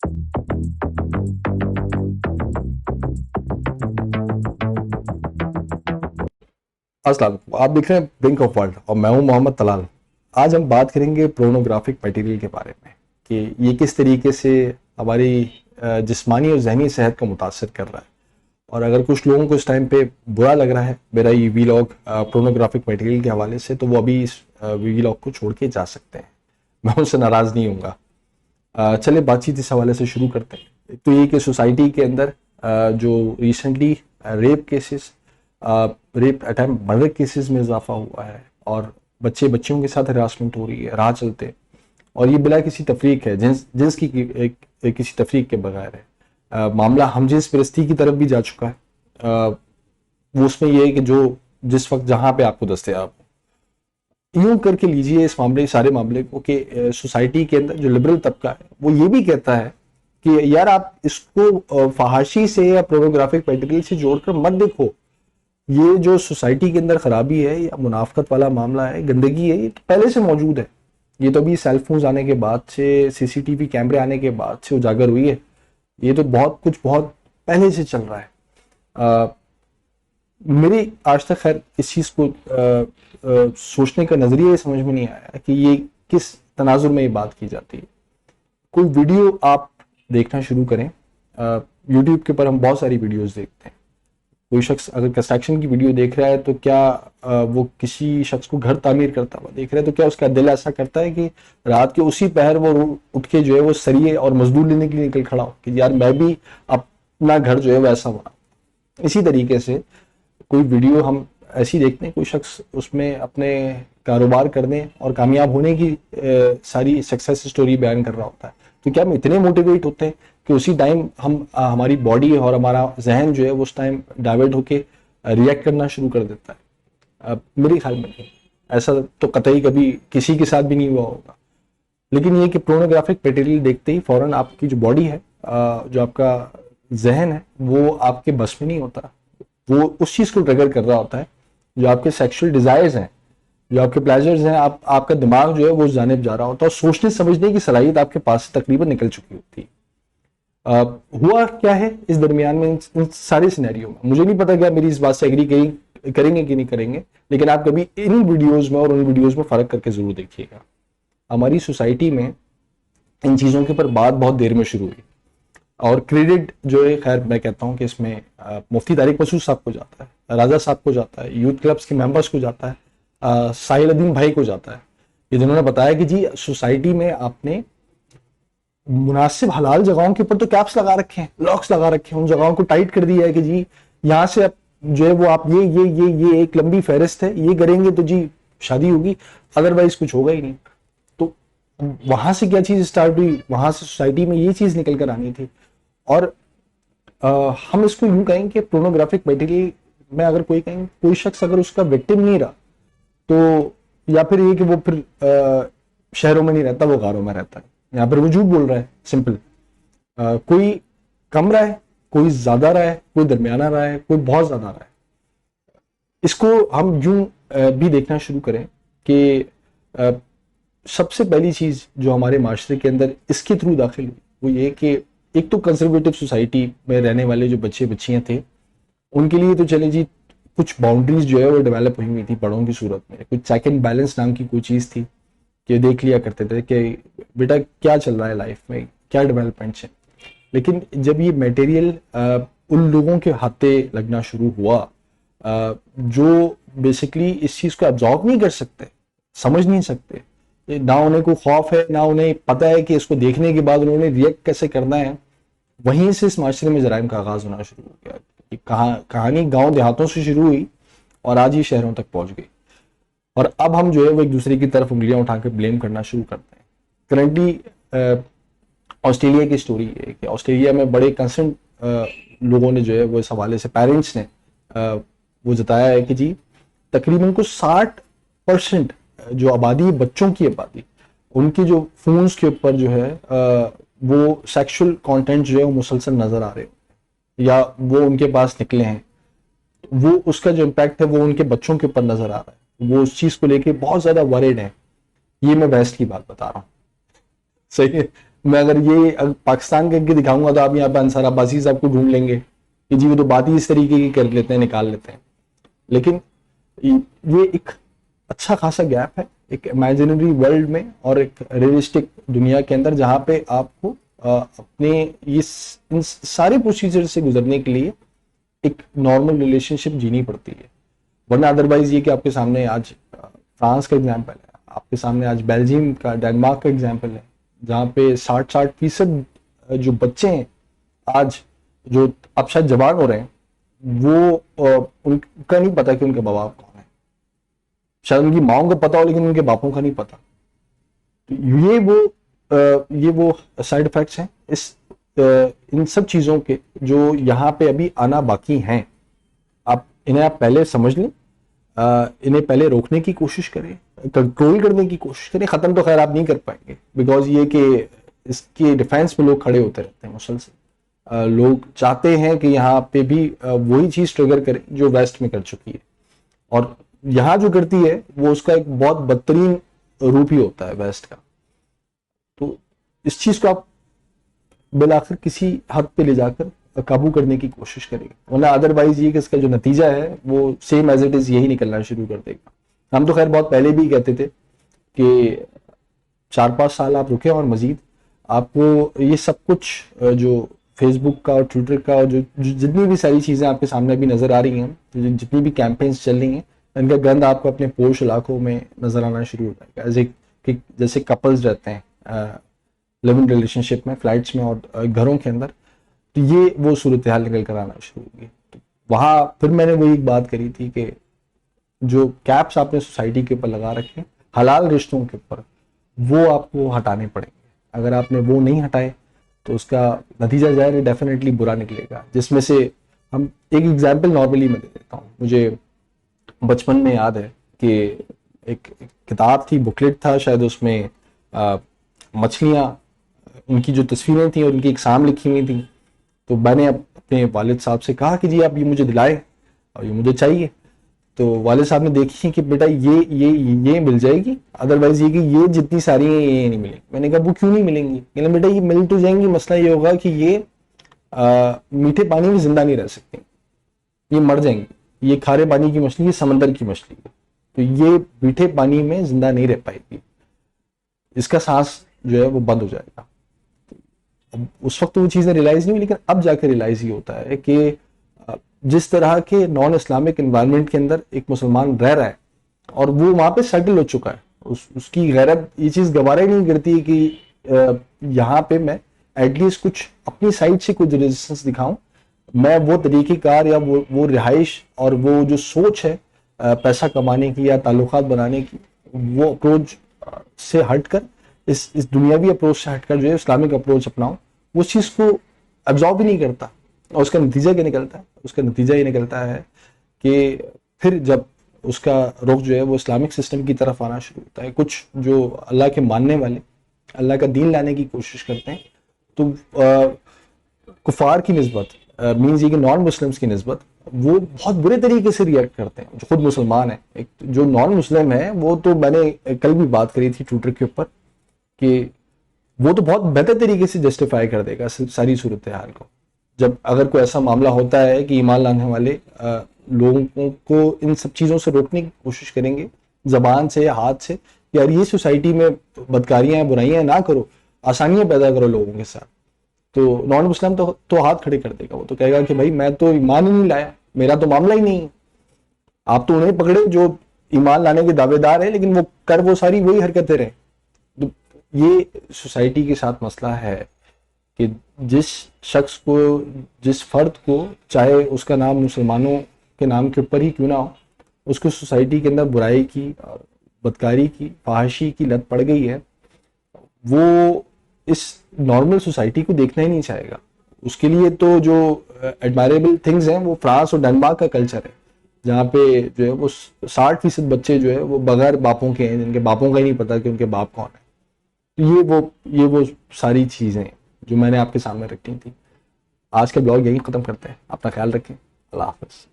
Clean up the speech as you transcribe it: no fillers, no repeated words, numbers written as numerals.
अस्सलाम वालेकुम, आप देख रहे हैं ब्रिंक ऑफ वर्ल्ड और मैं हूं मोहम्मद तलाल। आज हम बात करेंगे पोर्नोग्राफिक मटेरियल के बारे में कि ये किस तरीके से हमारी जिस्मानी और जहनी सेहत को मुतासर कर रहा है। और अगर कुछ लोगों को इस टाइम पे बुरा लग रहा है मेरा ये वीलॉग पोर्नोग्राफिक मटेरियल के हवाले से, तो वो अभी इस वीलॉग को छोड़ के जा सकते हैं। मैं उनसे नाराज़ नहीं हूँगा। चले बातचीत इस हवाले से शुरू करते हैं। तो ये कि सोसाइटी के अंदर जो recently rape cases, rape attempt murder cases में इजाफा हुआ है और बच्चियों के साथ हरासमेंट हो रही है राह चलते, और ये बिला किसी तफरीक है, जिन्स की किसी तफरीक के बगैर है। मामला हमजिन्स परस्ती की तरफ भी जा चुका है। वो उसमें ये है कि जो जिस वक्त जहाँ पे आपको दस्तयाब हो, यूं करके लीजिए इस सारे मामले को कि सोसाइटी के अंदर जो लिबरल तबका है वो ये भी कहता है कि यार आप इसको फहाशी से या पोर्नोग्राफिक मटेरियल से जोड़कर मत देखो। ये जो सोसाइटी के अंदर खराबी है या मुनाफकत वाला मामला है, गंदगी है, ये तो पहले से मौजूद है। ये तो अभी सेल फोन्स आने के बाद से, सीसीटीवी कैमरे आने के बाद से उजागर हुई है। ये तो बहुत पहले से चल रहा है। मेरी आज तक खैर इस चीज़ को सोचने का नजरिया समझ में नहीं आया कि ये किस तनाजुर में ये बात की जाती है। कोई वीडियो आप देखना शुरू करें, यूट्यूब के ऊपर हम बहुत सारी वीडियोस देखते हैं। कोई शख्स अगर कंस्ट्रक्शन की वीडियो देख रहा है तो क्या वो किसी शख्स को घर तामीर करता हुआ देख रहा है, तो क्या उसका दिल ऐसा करता है कि रात के उसी पहर वो उठ के जो है वो सरिये और मजदूर लेने के लिए निकल खड़ा हो कि यार मैं भी अपना घर जो है वैसा बना। इसी तरीके से कोई वीडियो हम ऐसी देखते हैं, कोई शख्स उसमें अपने कारोबार करने और कामयाब होने की सारी सक्सेस स्टोरी बयान कर रहा होता है, तो क्या हम इतने मोटिवेट होते हैं कि उसी टाइम हम हमारी बॉडी और हमारा जहन जो है वो उस टाइम डाइवर्ट होके रिएक्ट करना शुरू कर देता है? मेरे ख्याल में नहीं। ऐसा तो कतई कभी किसी के साथ भी नहीं हुआ होगा। लेकिन ये कि पोर्नोग्राफिक मटेरियल देखते ही फौरन आपकी जो बॉडी है, जो आपका जहन है, वो आपके बस में नहीं होता। वो उस चीज़ को ट्रिगर कर रहा होता है जो आपके सेक्सुअल डिजायर्स हैं, जो आपके प्लेजर्स हैं। आपका दिमाग जो है वो उस जानिब जा रहा होता है और सोचने समझने की सलाहियत आपके पास से तकरीबन निकल चुकी होती है। हुआ क्या है इस दरमियान में इन सारे सिनेरियो में, मुझे नहीं पता क्या मेरी इस बात से एग्री करेंगे कि नहीं करेंगे, लेकिन आप कभी इन वीडियोस में और उन वीडियोस में फ़र्क करके ज़रूर देखिएगा। हमारी सोसाइटी में इन चीज़ों के ऊपर बात बहुत देर में शुरू हुई और क्रेडिट जो है खैर मैं कहता हूँ कि इसमें मुफ्ती तारिक मसूद साहब को जाता है, राजा साहब को जाता है, यूथ क्लब्स के मेंबर्स को जाता है, साहिल भाई को जाता है, ये जिन्होंने बताया कि जी सोसाइटी में आपने मुनासिब हलाल जगहों के ऊपर तो कैप्स लगा रखे हैं, लॉक्स लगा रखे हैं, उन जगहों को टाइट कर दिया है कि जी यहाँ से अब जो है वो आप ये एक लंबी फहरिस्त है, ये करेंगे तो जी शादी होगी, अदरवाइज कुछ होगा ही नहीं। तो वहां से क्या चीज स्टार्ट हुई, वहां से सोसाइटी में ये चीज निकल कर आनी थी। और हम इसको यूं कहेंगे कि पोर्नोग्राफिक मटेरियल में अगर कोई शख्स अगर उसका विक्टिम नहीं रहा, तो या फिर ये कि वो फिर शहरों में नहीं रहता, वो गारों में रहता है, यहाँ पर वो झूठ बोल रहा है। सिंपल, कोई कम रहा है, कोई ज्यादा रहा है, कोई दरमियाना रहा है, कोई बहुत ज्यादा रहा है। इसको हम यूं भी देखना शुरू करें कि सबसे पहली चीज जो हमारे माशरे के अंदर इसके थ्रू दाखिल हुई वो ये कि एक तो कंजर्वेटिव सोसाइटी में रहने वाले जो बच्चे बच्चियां थे, उनके लिए तो चले जी कुछ बाउंड्रीज जो है वो डेवलप हुई थी बड़ों की सूरत में। कुछ चेक एंड बैलेंस नाम की कोई चीज थी कि देख लिया करते थे कि बेटा क्या चल रहा है लाइफ में, क्या डेवलपमेंट्स है। लेकिन जब ये मटेरियल उन लोगों के हाथे लगना शुरू हुआ जो बेसिकली इस चीज को एब्जॉर्ब नहीं कर सकते, समझ नहीं सकते, ना उन्हें कोई खौफ है, ना उन्हें पता है कि इसको देखने के बाद उन्होंने रिएक्ट कैसे करना है, वहीं से इस माशरे में जराइम का आगाज होना शुरू हो गया। कहानी गांव देहातों से शुरू हुई और आज ये शहरों तक पहुंच गई। और अब हम जो है वो एक दूसरे की तरफ उंगलियां उठाकर ब्लेम करना शुरू करते हैं। करंटली ऑस्ट्रेलिया की स्टोरी है कि ऑस्ट्रेलिया में बड़े कंसर्न लोगों ने जो है वो इस हवाले से, पेरेंट्स ने वो जताया है कि जी तकरीबन कुछ 60% जो आबादी, बच्चों की आबादी, उनकी जो फोन्स के ऊपर जो है वो सेक्सुअल कंटेंट जो है वो मुसलसल नजर आ रहे हैं या वो उनके पास निकले हैं। वो उसका जो इम्पैक्ट है वो उनके बच्चों के ऊपर नजर आ रहा है। वो उस चीज को लेके बहुत ज्यादा वरीड है। ये मैं वेस्ट की बात बता रहा हूँ, सही है। میں اگر یہ پاکستان کے دکھاؤں گا تو آپ یہاں پہ انصار عباسی صاحب کو ڈھونڈ لیں گے کہ جی وہ تو بات ہی اس طریقے کی کر لیتے ہیں, نکال لیتے ہیں. لیکن یہ ایک اچھا خاصا گیپ ہے ایک امیجنری ورلڈ میں اور ایک ریئلسٹک دنیا کے اندر, جہاں پہ آپ کو اپنے ان سارے پروسیجر سے گزرنے کے لیے ایک نارمل ریلیشن شپ جینی پڑتی ہے. ورنہ ادروائز یہ کہ آپ کے سامنے آج فرانس کا ایگزامپل ہے, آپ کے سامنے آج بیلجیم کا, ڈینمارک کا ایگزامپل ہے, جہاں پہ 60% جو بچے ہیں آج جو اب شاید جوان ہو رہے ہیں, وہ ان کا نہیں پتا کہ ان کا باپ کون ہے. شاید ان کی ماؤں کا پتا ہو لیکن ان کے باپوں کا نہیں پتا. یہ وہ سائیڈ افیکٹس ہیں ان سب چیزوں کے جو یہاں پہ ابھی آنا باقی ہیں. انہیں آپ پہلے سمجھ لیں, انہیں پہلے روکنے کی کوشش کریں, کنٹرول کرنے کی کوشش کریں. ختم تو خیر آپ نہیں کر پائیں گے, بیکاز یہ کہ اس کے ڈیفینس میں لوگ کھڑے ہوتے رہتے ہیں مسلسل. لوگ چاہتے ہیں کہ یہاں پہ بھی وہی چیز ٹریگر کرے جو ویسٹ میں کر چکی ہے, اور یہاں جو کرتی ہے وہ اس کا ایک بہت بدترین روپ ہی ہوتا ہے ویسٹ کا. تو اس چیز کو آپ بالآخر کسی حد پہ لے جا کر قابو کرنے کی کوشش کریں گے, ورنہ ادروائز یہ کہ اس کا جو نتیجہ ہے وہ سیم ایز اٹ از یہی نکلنا شروع کر دے گا. ہم تو خیر بہت پہلے بھی کہتے تھے کہ 4-5 سال آپ رکیں اور مزید آپ کو یہ سب کچھ جو فیس بک کا اور ٹویٹر کا اور جو جتنی بھی ساری چیزیں آپ کے سامنے بھی نظر آ رہی ہیں, جتنی بھی کیمپینز چل رہی ہیں, ان کا گند آپ کو اپنے پوش علاقوں میں نظر آنا شروع ہو جائے گا. جیسے کپلز رہتے ہیں لیونگ ریلیشن شپ میں, فلائٹس میں اور گھروں کے اندر, تو یہ وہ صورتحال نکل کر آنا شروع ہوگی. تو وہاں پھر میں نے وہی ایک بات کری تھی کہ جو کیپس آپ نے سوسائٹی کے اوپر لگا رکھے حلال رشتوں کے اوپر, وہ آپ کو ہٹانے پڑیں گے. اگر آپ نے وہ نہیں ہٹائے تو اس کا نتیجہ ظاہر ہے ڈیفینیٹلی برا نکلے گا. جس میں سے ہم ایک ایگزامپل نارملی میں دے دیتا ہوں. مجھے بچپن میں یاد ہے کہ ایک کتاب تھی, بکلیٹ تھا شاید, اس میں مچھلیاں ان کی جو تصویریں تھیں اور ان کی اقسام لکھی ہوئی تھیں. تو میں نے اپنے والد صاحب سے کہا کہ جی آپ یہ مجھے دلائیں اور یہ مجھے چاہیے. تو والد صاحب نے دیکھی کہ بیٹا یہ مل جائے گی, ادروائز یہ کہ یہ جتنی ساری ہیں یہ نہیں ملیں گی. میں نے کہا وہ کیوں نہیں ملیں گی؟ کہ بیٹا یہ مل تو جائیں گی, مسئلہ یہ ہوگا کہ یہ میٹھے پانی میں زندہ نہیں رہ سکتی, یہ مر جائیں گی. یہ کھارے پانی کی مچھلی, یہ سمندر کی مچھلی ہے, تو یہ میٹھے پانی میں زندہ نہیں رہ پائے گی, اس کا سانس جو ہے وہ بند ہو جائے گا. اب اس وقت وہ چیزیں ریلائز نہیں ہوئی, لیکن اب جا کے ریلائز ہی ہوتا ہے کہ جس طرح کے نان اسلامک انوائرمنٹ کے اندر ایک مسلمان رہ رہا ہے اور وہ وہاں پہ سیٹل ہو چکا ہے, اس کی غیرت یہ چیز گوارا ہی نہیں کرتی کہ یہاں پہ میں ایٹ لیسٹ کچھ اپنی سائڈ سے کچھ ریزسٹنس دکھاؤں. میں وہ طریقہ کار یا وہ رہائش اور وہ جو سوچ ہے پیسہ کمانے کی یا تعلقات بنانے کی, وہ اپروچ سے ہٹ کر اس دنیاوی اپروچ سے ہٹ کر جو ہے اسلامک اپروچ اپناؤں. اس چیز کو ابزارو بھی نہیں کرتا, اور اس کا نتیجہ کیا نکلتا ہے؟ اس کا نتیجہ یہ نکلتا ہے کہ پھر جب اس کا رخ جو ہے وہ اسلامک سسٹم کی طرف آنا شروع ہوتا ہے, کچھ جو اللہ کے ماننے والے اللہ کا دین لانے کی کوشش کرتے ہیں, تو کفار کی نسبت مینز یہ کہ نان مسلمس کی نسبت وہ بہت برے طریقے سے ریئیکٹ کرتے ہیں جو خود مسلمان ہیں. ایک جو نان مسلم ہے وہ تو میں نے کل بھی بات کری تھی ٹویٹر کے اوپر کہ وہ تو بہت بہتر طریقے سے جسٹیفائی کر دے گا ساری صورتحال کو. جب اگر کوئی ایسا معاملہ ہوتا ہے کہ ایمان لانے والے لوگوں کو ان سب چیزوں سے روکنے کی کوشش کریں گے زبان سے یا ہاتھ سے, یار یہ سوسائٹی میں بدکاریاں ہیں, برائیاں نہ کرو, آسانیاں پیدا کرو لوگوں کے ساتھ, تو نان مسلم تو ہاتھ کھڑے کر دے گا. وہ تو کہے گا کہ بھائی میں تو ایمان ہی نہیں لایا, میرا تو معاملہ ہی نہیں ہے. آپ تو انہیں پکڑے جو ایمان لانے کے دعوے دار ہیں لیکن وہ ساری وہی حرکتیں رہیں. تو یہ سوسائٹی کے ساتھ مسئلہ ہے کہ جس شخص کو, جس فرد کو, چاہے اس کا نام مسلمانوں کے نام کے اوپر ہی کیوں نہ ہو, اس کو سوسائٹی کے اندر برائی کی, بدکاری کی, فحاشی کی لت پڑ گئی ہے, وہ اس نارمل سوسائٹی کو دیکھنا ہی نہیں چاہے گا. اس کے لیے تو جو ایڈمائریبل تھنگز ہیں وہ فرانس اور ڈنمارک کا کلچر ہے, جہاں پہ جو ہے وہ 60% بچے جو ہے وہ بغیر باپوں کے ہیں, جن کے باپوں کا ہی نہیں پتا کہ ان کے باپ کون ہے. یہ وہ ساری چیزیں جو میں نے آپ کے سامنے رکھی تھی. آج کا بلاگ یہی ختم کرتے ہیں. اپنا خیال رکھیں. اللہ حافظ.